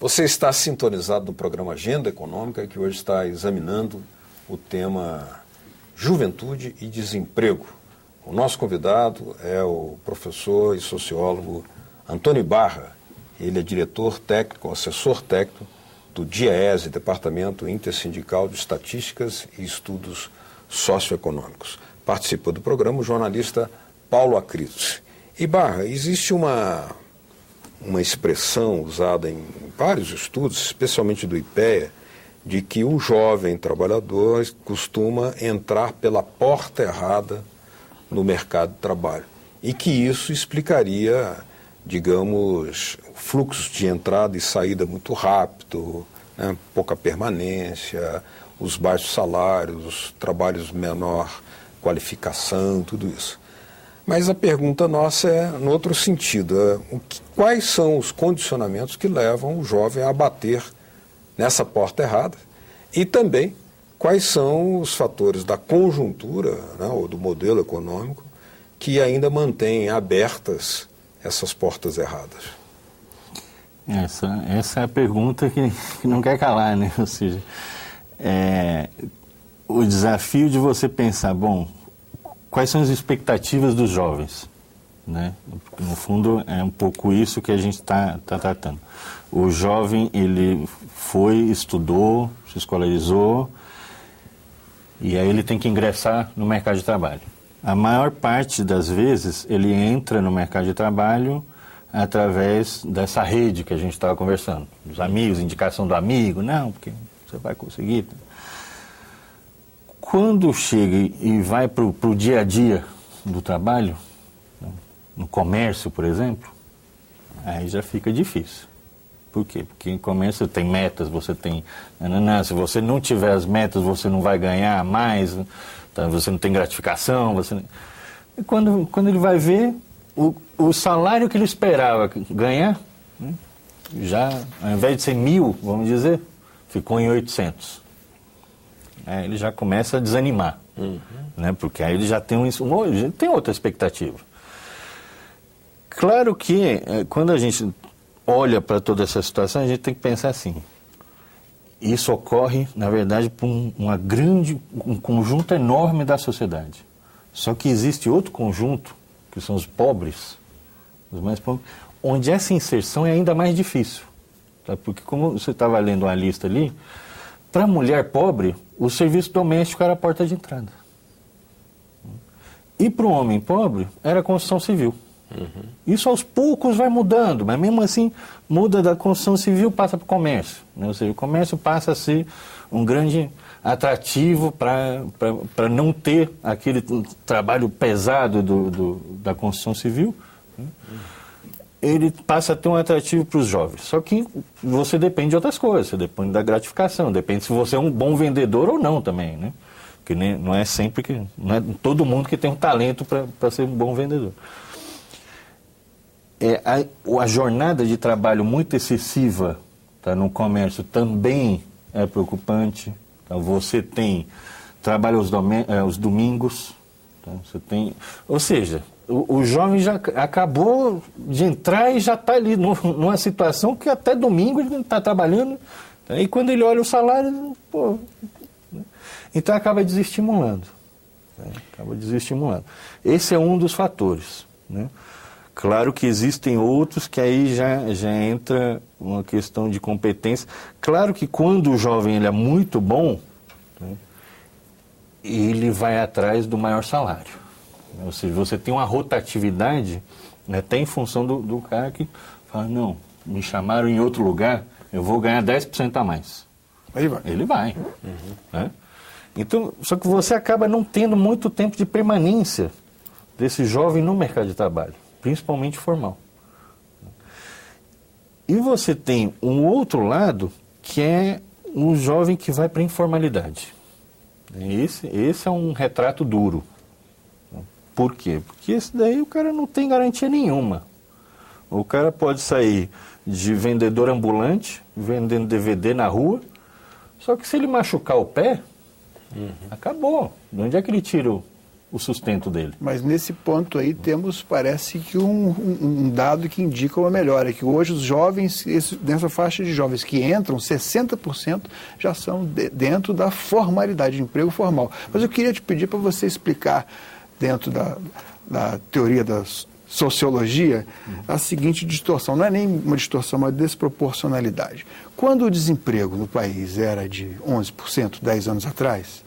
Você está sintonizado no programa Agenda Econômica, que hoje está examinando o tema Juventude e Desemprego. O nosso convidado é o professor e sociólogo Antônio Barra. Ele é diretor técnico, assessor técnico do DIEESE, Departamento Intersindical de Estatísticas e Estudos Socioeconômicos. Participa do programa o jornalista Paulo Acritos. E Barra, existe uma expressão usada em vários estudos, especialmente do IPEA, de que o jovem trabalhador costuma entrar pela porta errada no mercado de trabalho. E que isso explicaria, digamos, fluxos de entrada e saída muito rápido, né, pouca permanência, os baixos salários, os trabalhos de menor qualificação, tudo isso. Mas a pergunta nossa é no outro sentido. Quais são os condicionamentos que levam o jovem a bater nessa porta errada? E também, quais são os fatores da conjuntura, né, ou do modelo econômico que ainda mantêm abertas essas portas erradas? Essa é a pergunta que não quer calar, né? Ou seja, o desafio de você pensar, bom, quais são as expectativas dos jovens, né? No fundo, é um pouco isso que a gente está tratando. O jovem, ele foi, estudou, se escolarizou, e aí ele tem que ingressar no mercado de trabalho. A maior parte das vezes, ele entra no mercado de trabalho através dessa rede que a gente estava conversando. Dos amigos, indicação do amigo, não, porque você vai conseguir. Quando chega e vai para o dia a dia do trabalho, no comércio, por exemplo, aí já fica difícil. Por quê? Porque em comércio tem metas, você tem... se você não tiver as metas, você não vai ganhar mais, tá? Você não tem gratificação. E quando ele vai ver, o salário que ele esperava ganhar, né, já, ao invés de ser 1.000, vamos dizer, ficou em 800. Ele já começa a desanimar, né? Porque aí ele já tem tem outra expectativa. Claro que quando a gente olha para toda essa situação, a gente tem que pensar assim: isso ocorre, na verdade, por um conjunto enorme da sociedade. Só que existe outro conjunto, que são os pobres, os mais pobres, onde essa inserção é ainda mais difícil. Tá? Porque, como você estava lendo uma lista ali, para a mulher pobre, o serviço doméstico era a porta de entrada. E para o homem pobre, era a construção civil. Isso aos poucos vai mudando, mas mesmo assim, muda da construção civil, passa para o comércio. Né? Ou seja, o comércio passa a ser um grande atrativo para não ter aquele trabalho pesado da construção civil. Né? Ele passa a ter um atrativo para os jovens. Só que você depende de outras coisas, você depende da gratificação, depende se você é um bom vendedor ou não também, né? Porque não é sempre não é todo mundo que tem um talento para ser um bom vendedor. A jornada de trabalho muito excessiva, tá, no comércio também é preocupante. Tá? Você tem trabalho aos domingos, tá? Você tem, ou seja, o jovem já acabou de entrar e já está ali numa situação que até domingo ele está trabalhando, tá? E quando ele olha o salário, pô, né? Então acaba desestimulando. Né? Acaba desestimulando. Esse é um dos fatores. Né? Claro que existem outros que aí já entra uma questão de competência. Claro que quando o jovem ele é muito bom, né, ele vai atrás do maior salário. Ou seja, você tem uma rotatividade, né, até em função do cara que fala, não, me chamaram em outro lugar, eu vou ganhar 10% a mais. Ele vai. Né? Então, só que você acaba não tendo muito tempo de permanência desse jovem no mercado de trabalho, principalmente formal. E você tem um outro lado, que é um jovem que vai para a informalidade. Esse é um retrato duro. Por quê? Porque esse daí o cara não tem garantia nenhuma. O cara pode sair de vendedor ambulante, vendendo DVD na rua, só que se ele machucar o pé, acabou. De onde é que ele tira o sustento dele. Mas nesse ponto aí temos, parece que um dado que indica uma melhora, que hoje os jovens, nessa faixa de jovens que entram, 60% já são dentro da formalidade, de emprego formal. Mas eu queria te pedir para você explicar, dentro da teoria da sociologia, a seguinte distorção. Não é nem uma distorção, é uma desproporcionalidade. Quando o desemprego no país era de 11%, 10 anos atrás,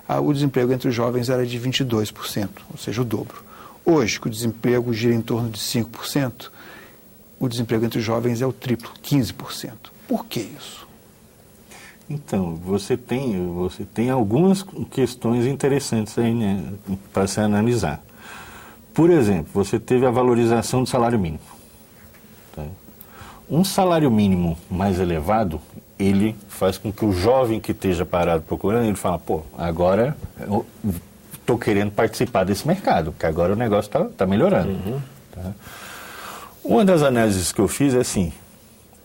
o desemprego entre os jovens era de 22%, ou seja, o dobro. Hoje, que o desemprego gira em torno de 5%, o desemprego entre os jovens é o triplo, 15%. Por que isso? Então, você tem algumas questões interessantes aí, né, para se analisar. Por exemplo, você teve a valorização do salário mínimo. Tá? Um salário mínimo mais elevado, ele faz com que o jovem que esteja parado procurando, ele fala, pô, agora eu estou querendo participar desse mercado, porque agora o negócio está melhorando. Uhum. Tá? Uma das análises que eu fiz é assim,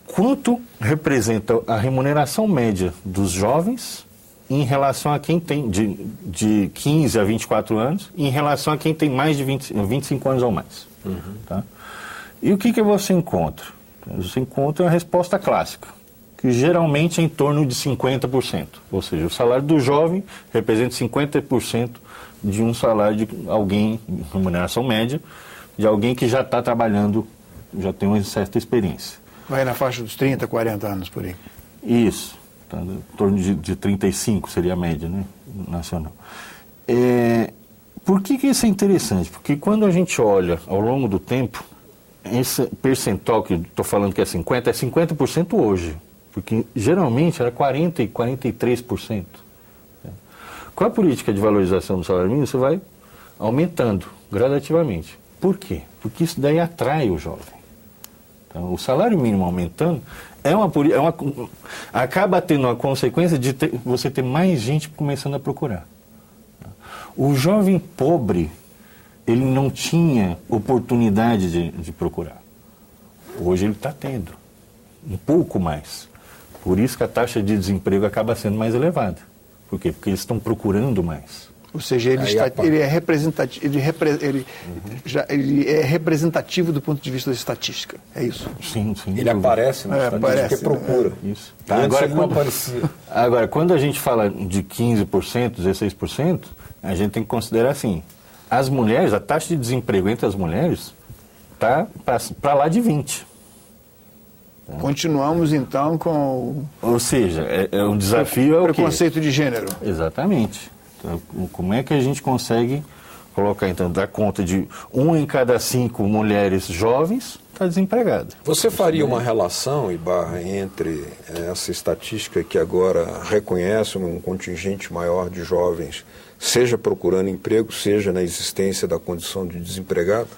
quanto representa a remuneração média dos jovens em relação a quem tem de 15 a 24 anos, em relação a quem tem mais de 25 anos ou mais. Uhum. Tá? E o que você encontra? Você encontra a resposta clássica, que geralmente é em torno de 50%. Ou seja, o salário do jovem representa 50% de um salário de alguém, remuneração média, de alguém que já está trabalhando, já tem uma certa experiência. Vai na faixa dos 30, 40 anos por aí. Isso. Tá, em torno de 35 seria a média, né, nacional. Por que isso é interessante? Porque quando a gente olha ao longo do tempo, esse percentual que estou falando que é 50%, é 50% hoje. Porque geralmente era 40% e 43%. Com a política de valorização do salário mínimo, você vai aumentando gradativamente. Por quê? Porque isso daí atrai o jovem. Então, o salário mínimo aumentando acaba tendo a consequência de você ter mais gente começando a procurar. O jovem pobre, ele não tinha oportunidade de procurar. Hoje ele está tendo, um pouco mais. Por isso que a taxa de desemprego acaba sendo mais elevada. Por quê? Porque eles estão procurando mais. Ou seja, ele é representativo do ponto de vista da estatística, é isso? Sim. Ele aparece na estatística porque procura. Isso. Agora, quando a gente fala de 15%, 16%, a gente tem que considerar assim, as mulheres, a taxa de desemprego entre as mulheres está para lá de 20%. Continuamos, então, com... Ou seja, um desafio é o quê? Preconceito de gênero. Exatamente. Então, como é que a gente consegue colocar, então, dar conta de 1 em cada 5 mulheres jovens está desempregada? Você faria uma relação, Ibarra, entre essa estatística que agora reconhece um contingente maior de jovens, seja procurando emprego, seja na existência da condição de desempregado,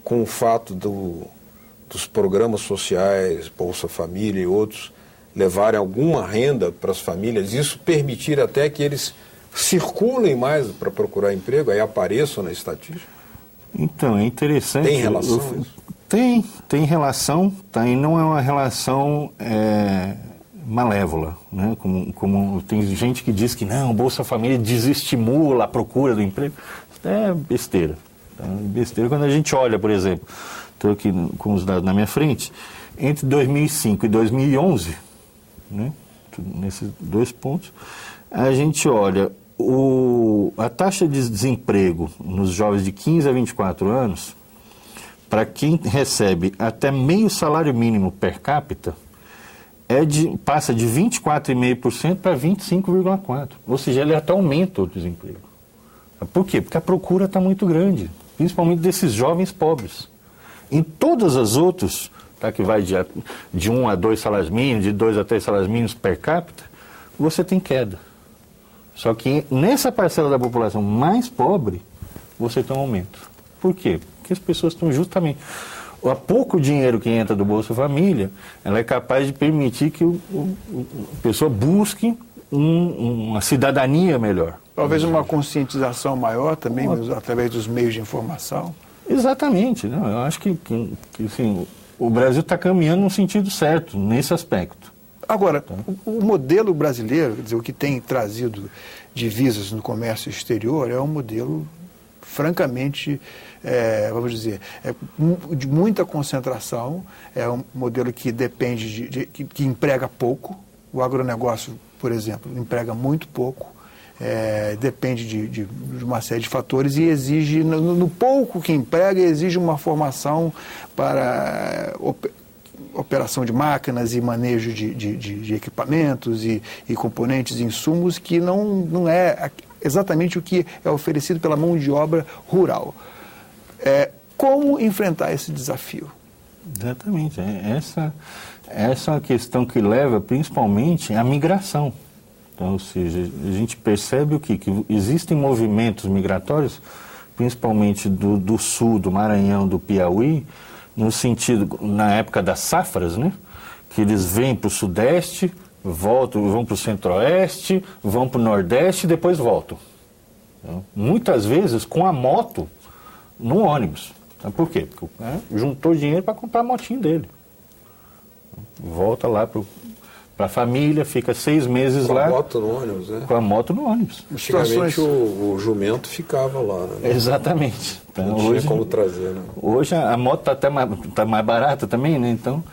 com o fato dos programas sociais, Bolsa Família e outros, levarem alguma renda para as famílias, isso permitir até que eles circulem mais para procurar emprego, aí apareçam na estatística? Então, é interessante. Tem relação? Tem relação, tá? E não é uma relação malévola, né? Como tem gente que diz que não, Bolsa Família desestimula a procura do emprego. Isso é besteira. Tá? Besteira quando a gente olha, por exemplo, estou aqui com os dados na minha frente, entre 2005 e 2011, né? Nesses 2 pontos, a gente olha a taxa de desemprego nos jovens de 15 a 24 anos, para quem recebe até meio salário mínimo per capita, passa de 24,5% para 25,4%. Ou seja, ele até aumenta o desemprego. Por quê? Porque a procura está muito grande, principalmente desses jovens pobres. Em todas as outras, tá, que vai de 1 a 2 salários mínimos, de 2 a 3 salários mínimos per capita, você tem queda. Só que nessa parcela da população mais pobre, você tem um aumento. Por quê? Porque as pessoas estão justamente... O pouco dinheiro que entra do Bolsa Família, ela é capaz de permitir que a pessoa busque uma cidadania melhor. Talvez uma conscientização maior também, através dos meios de informação. Exatamente. Não, eu acho que assim, o Brasil está caminhando no sentido certo, nesse aspecto. Agora, o modelo brasileiro, quer dizer, o que tem trazido divisas no comércio exterior, é um modelo francamente, vamos dizer, de muita concentração, é um modelo que depende que emprega pouco. O agronegócio, por exemplo, emprega muito pouco, depende de uma série de fatores e exige, no pouco que emprega, exige uma formação para operação de máquinas e manejo de equipamentos e componentes e insumos que não é exatamente o que é oferecido pela mão de obra rural. Como enfrentar esse desafio? Exatamente. Essa é uma questão que leva principalmente à migração. Então, ou seja, a gente percebe que existem movimentos migratórios, principalmente do sul, do Maranhão, do Piauí, no sentido, na época das safras, né? Que eles vêm para o sudeste, vão para o centro-oeste, vão para o nordeste e depois voltam. Então, muitas vezes com a moto no ônibus. Então, por quê? Porque juntou dinheiro para comprar a motinha dele. Volta lá para a família, fica 6 meses lá. Com a moto no ônibus, né? Com a moto no ônibus. Antigamente o jumento ficava lá, né? Exatamente. Então, não tinha como trazer, né? Hoje a moto está até mais barata também, né? Então,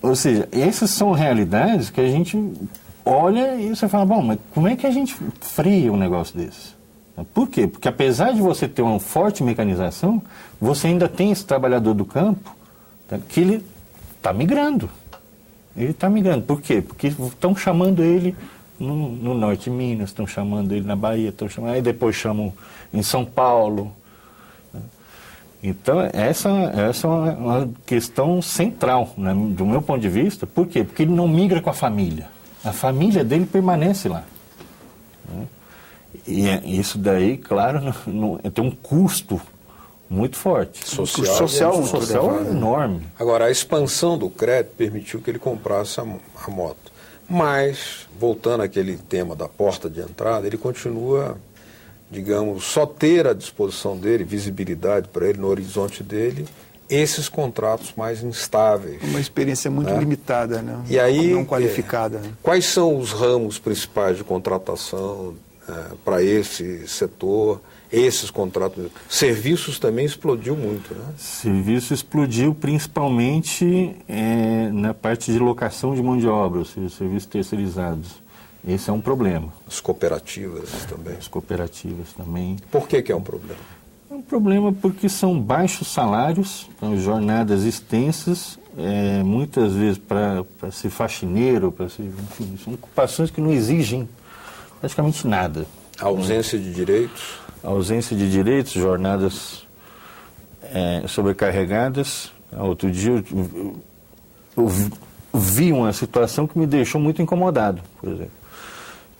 ou seja, essas são realidades que a gente olha e você fala, bom, mas como é que a gente freia um negócio desse? Por quê? Porque apesar de você ter uma forte mecanização, você ainda tem esse trabalhador do campo, tá, que ele está migrando. Ele está migrando. Por quê? Porque estão chamando ele no norte de Minas, estão chamando ele na Bahia, aí depois chamam em São Paulo. Então, essa é uma questão central, né, do meu ponto de vista. Por quê? Porque ele não migra com a família. A família dele permanece lá. Né? E isso daí, claro, tem um custo muito forte. Social enorme. Agora, a expansão do crédito permitiu que ele comprasse a moto. Mas, voltando àquele tema da porta de entrada, ele continua, digamos, só ter à disposição dele, visibilidade para ele, no horizonte dele, esses contratos mais instáveis. Uma experiência muito limitada, né? E aí, não qualificada. Quais são os ramos principais de contratação para esse setor, esses contratos? Serviços também explodiu muito, né? Serviço explodiu principalmente na parte de locação de mão de obra, ou seja, serviços terceirizados. Esse é um problema. As cooperativas também. As cooperativas também. Por que é um problema? É um problema porque são baixos salários, então, jornadas extensas, muitas vezes para ser faxineiro, para ser, enfim, são ocupações que não exigem praticamente nada. A ausência de direitos? A ausência de direitos, jornadas sobrecarregadas. Outro dia eu vi uma situação que me deixou muito incomodado, por exemplo.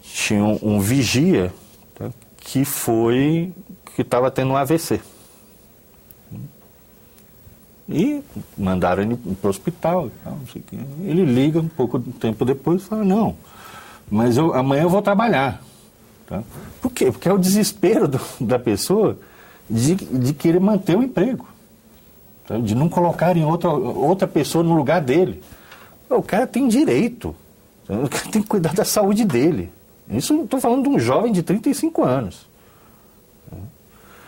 Tinha um vigia, tá, que estava tendo um AVC. E mandaram ele para o hospital. Não sei o quê. Ele liga um pouco tempo depois e fala, não, mas amanhã eu vou trabalhar. Tá? Por quê? Porque é o desespero da pessoa de querer manter o emprego. Tá? De não colocarem outra pessoa no lugar dele. O cara tem direito. Tá? O cara tem que cuidar da saúde dele. Isso estou falando de um jovem de 35 anos.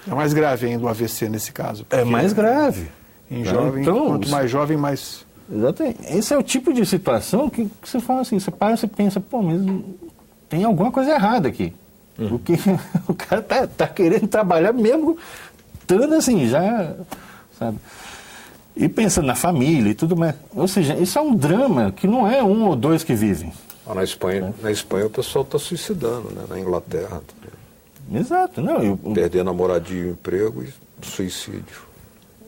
É mais grave ainda o AVC nesse caso. É mais grave. Em jovem, então, quanto mais jovem, mais... Exatamente. Esse é o tipo de situação que você fala assim, você para e pensa, pô, mas tem alguma coisa errada aqui. Porque o cara tá querendo trabalhar mesmo, estando assim, já, sabe? E pensando na família e tudo mais. Ou seja, isso é um drama que não é um ou dois que vivem. Na Espanha o pessoal está suicidando, né? Na Inglaterra também. Exato. Não, perdendo a moradia e o emprego e suicídio.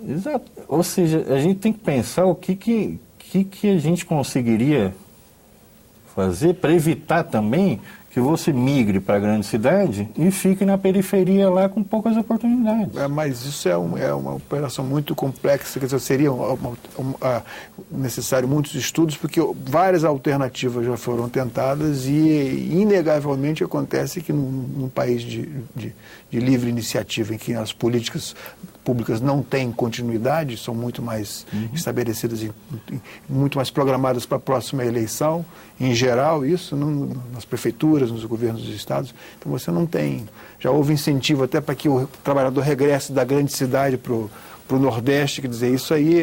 Exato. Ou seja, a gente tem que pensar o que a gente conseguiria fazer para evitar também que você migre para a grande cidade e fique na periferia lá com poucas oportunidades. Mas isso é uma operação muito complexa, quer dizer, seria necessário muitos estudos, porque várias alternativas já foram tentadas e, inegavelmente, acontece que num país de livre iniciativa, em que as políticas públicas não têm continuidade, são muito mais estabelecidas, muito mais programadas para a próxima eleição, em geral, isso nas prefeituras, infraestruturas nos governos dos estados, então você não tem, já houve incentivo até para que o trabalhador regresse da grande cidade para o Nordeste, quer dizer, isso aí,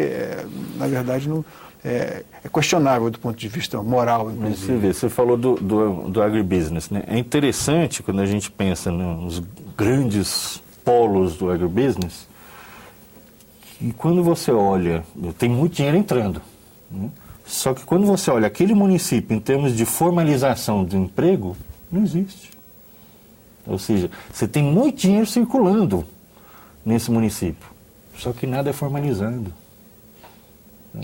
na verdade, não, é questionável do ponto de vista moral, inclusive. Você falou do agribusiness, né? É interessante quando a gente pensa nos grandes polos do agribusiness, e quando você olha, tem muito dinheiro entrando, né? Só que quando você olha aquele município em termos de formalização do emprego, não existe. Ou seja, você tem muito dinheiro circulando nesse município, só que nada é formalizado.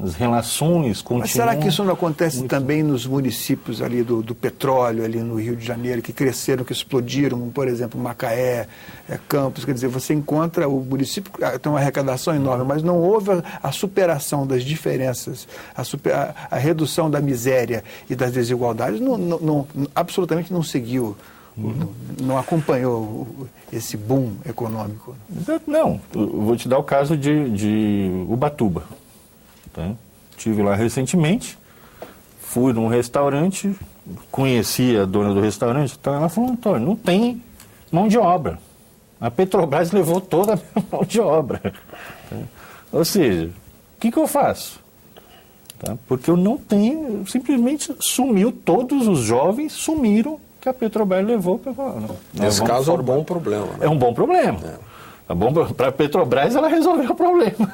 As relações continuam... Mas será que isso não acontece também nos municípios ali do petróleo, ali no Rio de Janeiro, que cresceram, que explodiram, por exemplo, Macaé, Campos, quer dizer, você encontra o município, tem uma arrecadação enorme, mas não houve a superação das diferenças, a redução da miséria e das desigualdades, absolutamente não seguiu, não acompanhou esse boom econômico. Não, eu vou te dar o caso de Ubatuba. Tá? Estive lá recentemente, fui num restaurante, conheci a dona do restaurante, então ela falou, Antônio, não tem mão de obra. A Petrobras levou toda a minha mão de obra. Tá? Ou seja, o que eu faço? Tá? Porque eu não tenho, simplesmente sumiu, todos os jovens sumiram que a Petrobras levou. Nesse caso é um bom problema. Né? É um bom problema. Para a Petrobras, ela resolveu o problema.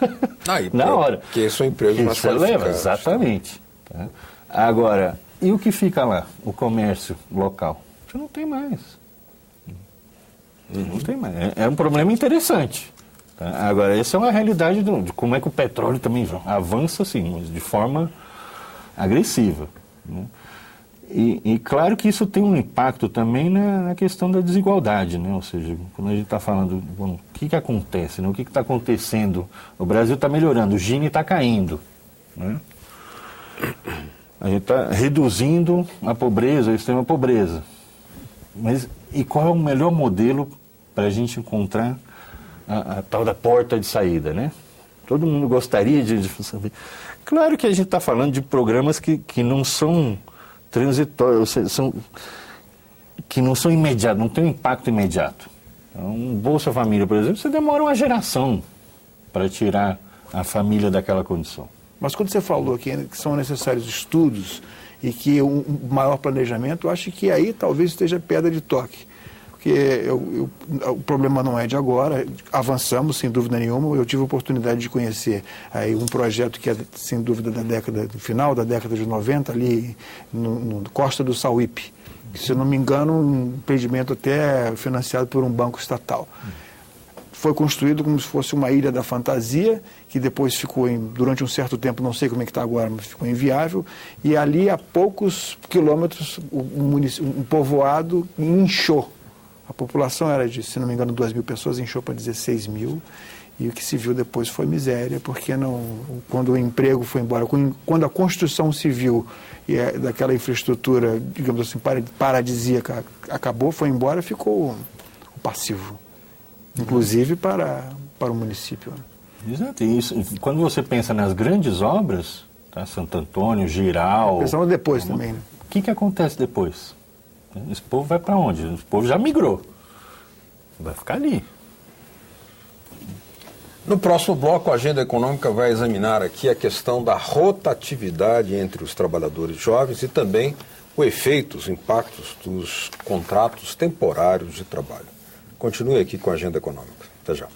Na hora. Porque são empregos mais qualificados. Exatamente. Tá? Agora, e o que fica lá? O comércio local? Você não tem mais. Não tem mais. É um problema interessante. Tá? Agora, essa é uma realidade de como é que o petróleo também avança, assim, mas de forma agressiva. Né? E claro que isso tem um impacto também na questão da desigualdade, né? Ou seja, quando a gente está falando, o que acontece, né? O que está acontecendo? O Brasil está melhorando, o Gini está caindo, né? A gente está reduzindo a pobreza, a extrema pobreza. Mas e qual é o melhor modelo para a gente encontrar a tal da porta de saída, né? Todo mundo gostaria de saber. Claro que a gente está falando de programas que não são transitórios, que não são imediatos, não tem um impacto imediato. Então, um Bolsa Família, por exemplo, você demora uma geração para tirar a família daquela condição. Mas quando você falou que são necessários estudos e que um maior planejamento, eu acho que aí talvez esteja pedra de toque. Porque o problema não é de agora, avançamos sem dúvida nenhuma. Eu tive a oportunidade de conhecer aí um projeto que é sem dúvida do final da década de 90, ali no Costa do Sauípe, que, se eu não me engano, um empreendimento até financiado por um banco estatal. Foi construído como se fosse uma ilha da fantasia, que depois ficou, durante um certo tempo, não sei como é que está agora, mas ficou inviável, e ali a poucos quilômetros um povoado inchou. A população era de, se não me engano, 2.000 pessoas, inchou para 16 mil, e o que se viu depois foi miséria, porque quando o emprego foi embora, quando a construção civil daquela infraestrutura, digamos assim, paradisíaca acabou, foi embora, ficou o passivo, inclusive para o município. Exato, e isso, quando você pensa nas grandes obras, tá? Santo Antônio, Giral... Pensamos depois também, né? O que acontece depois? Esse povo vai para onde? O povo já migrou. Vai ficar ali. No próximo bloco, a Agenda Econômica vai examinar aqui a questão da rotatividade entre os trabalhadores jovens e também o efeito, os impactos dos contratos temporários de trabalho. Continue aqui com a Agenda Econômica. Até já.